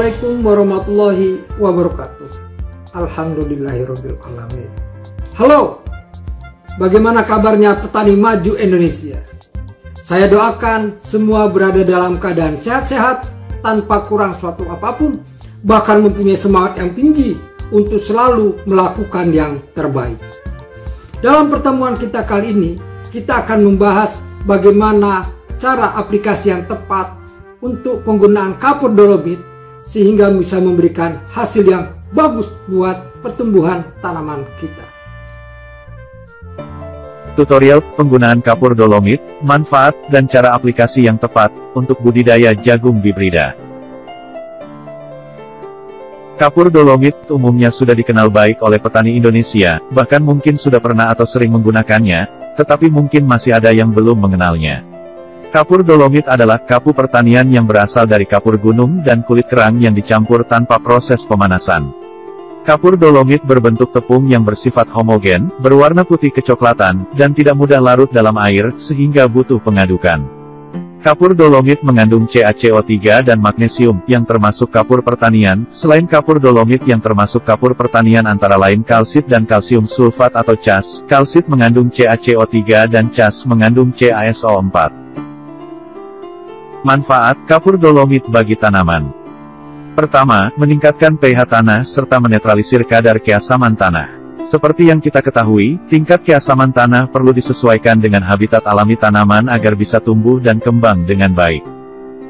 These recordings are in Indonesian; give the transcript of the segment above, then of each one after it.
Assalamualaikum warahmatullahi wabarakatuh. Alhamdulillahirabbil alamin. Halo, bagaimana kabarnya petani maju Indonesia? Saya doakan semua berada dalam keadaan sehat-sehat tanpa kurang suatu apapun, bahkan mempunyai semangat yang tinggi untuk selalu melakukan yang terbaik. Dalam pertemuan kita kali ini, kita akan membahas bagaimana cara aplikasi yang tepat untuk penggunaan kapur dolomit sehingga bisa memberikan hasil yang bagus buat pertumbuhan tanaman kita. Tutorial penggunaan kapur dolomit, manfaat dan cara aplikasi yang tepat untuk budidaya jagung bibrida. Kapur dolomit umumnya sudah dikenal baik oleh petani Indonesia, bahkan mungkin sudah pernah atau sering menggunakannya, tetapi mungkin masih ada yang belum mengenalnya. Kapur dolomit adalah kapur pertanian yang berasal dari kapur gunung dan kulit kerang yang dicampur tanpa proses pemanasan. Kapur dolomit berbentuk tepung yang bersifat homogen, berwarna putih kecoklatan, dan tidak mudah larut dalam air, sehingga butuh pengadukan. Kapur dolomit mengandung CaCO3 dan magnesium, yang termasuk kapur pertanian. Selain kapur dolomit yang termasuk kapur pertanian antara lain kalsit dan kalsium sulfat atau CaS. Kalsit mengandung CaCO3 dan CaS mengandung CaSO4. Manfaat kapur dolomit bagi tanaman. Pertama, meningkatkan pH tanah serta menetralisir kadar keasaman tanah. Seperti yang kita ketahui, tingkat keasaman tanah perlu disesuaikan dengan habitat alami tanaman agar bisa tumbuh dan kembang dengan baik.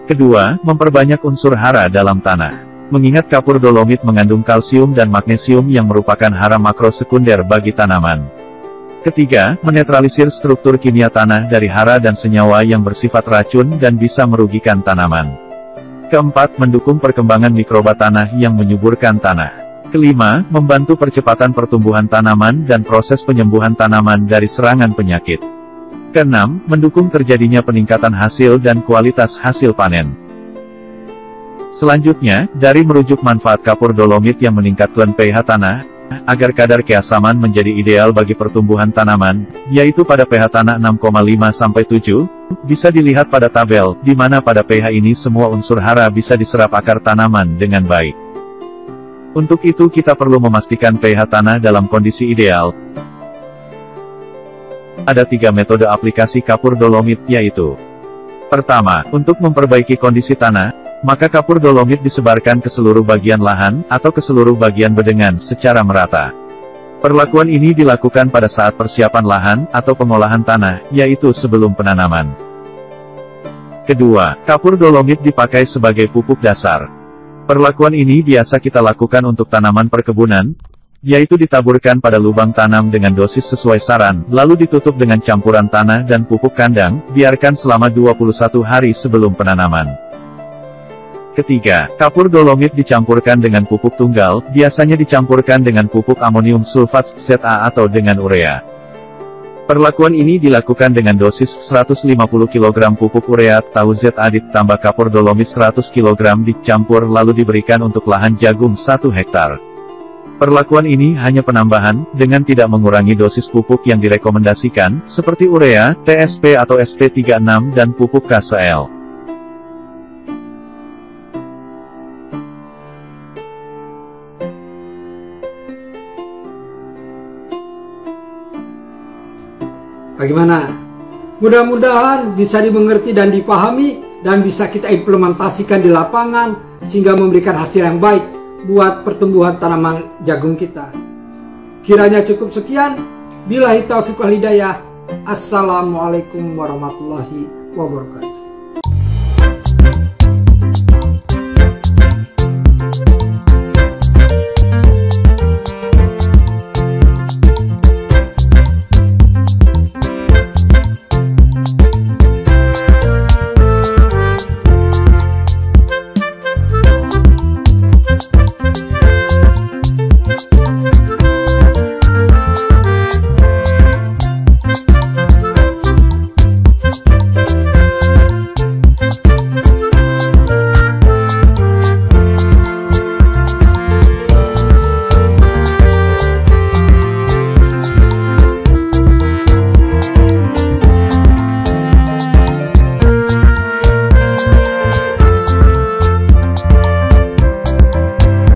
Kedua, memperbanyak unsur hara dalam tanah. Mengingat kapur dolomit mengandung kalsium dan magnesium yang merupakan hara makro sekunder bagi tanaman. Ketiga, menetralisir struktur kimia tanah dari hara dan senyawa yang bersifat racun dan bisa merugikan tanaman. Keempat, mendukung perkembangan mikroba tanah yang menyuburkan tanah. Kelima, membantu percepatan pertumbuhan tanaman dan proses penyembuhan tanaman dari serangan penyakit. Keenam, mendukung terjadinya peningkatan hasil dan kualitas hasil panen. Selanjutnya, dari merujuk manfaat kapur dolomit yang meningkatkan pH tanah, agar kadar keasaman menjadi ideal bagi pertumbuhan tanaman, yaitu pada pH tanah 6,5-7, bisa dilihat pada tabel, di mana pada pH ini semua unsur hara bisa diserap akar tanaman dengan baik. Untuk itu kita perlu memastikan pH tanah dalam kondisi ideal. Ada 3 metode aplikasi kapur dolomit, yaitu: pertama, untuk memperbaiki kondisi tanah, maka kapur dolomit disebarkan ke seluruh bagian lahan, atau ke seluruh bagian bedengan secara merata. Perlakuan ini dilakukan pada saat persiapan lahan, atau pengolahan tanah, yaitu sebelum penanaman. Kedua, kapur dolomit dipakai sebagai pupuk dasar. Perlakuan ini biasa kita lakukan untuk tanaman perkebunan, yaitu ditaburkan pada lubang tanam dengan dosis sesuai saran, lalu ditutup dengan campuran tanah dan pupuk kandang, biarkan selama 21 hari sebelum penanaman. Ketiga, kapur dolomit dicampurkan dengan pupuk tunggal, biasanya dicampurkan dengan pupuk amonium sulfat ZA atau dengan urea. Perlakuan ini dilakukan dengan dosis 150 kg pupuk urea atau ZA ditambah kapur dolomit 100 kg dicampur lalu diberikan untuk lahan jagung 1 hektar. Perlakuan ini hanya penambahan, dengan tidak mengurangi dosis pupuk yang direkomendasikan, seperti urea, TSP atau SP36 dan pupuk KCl. Bagaimana? Mudah-mudahan bisa dimengerti dan dipahami dan bisa kita implementasikan di lapangan sehingga memberikan hasil yang baik buat pertumbuhan tanaman jagung kita. Kiranya cukup sekian. Billahi taufiq wal hidayah. Assalamualaikum warahmatullahi wabarakatuh.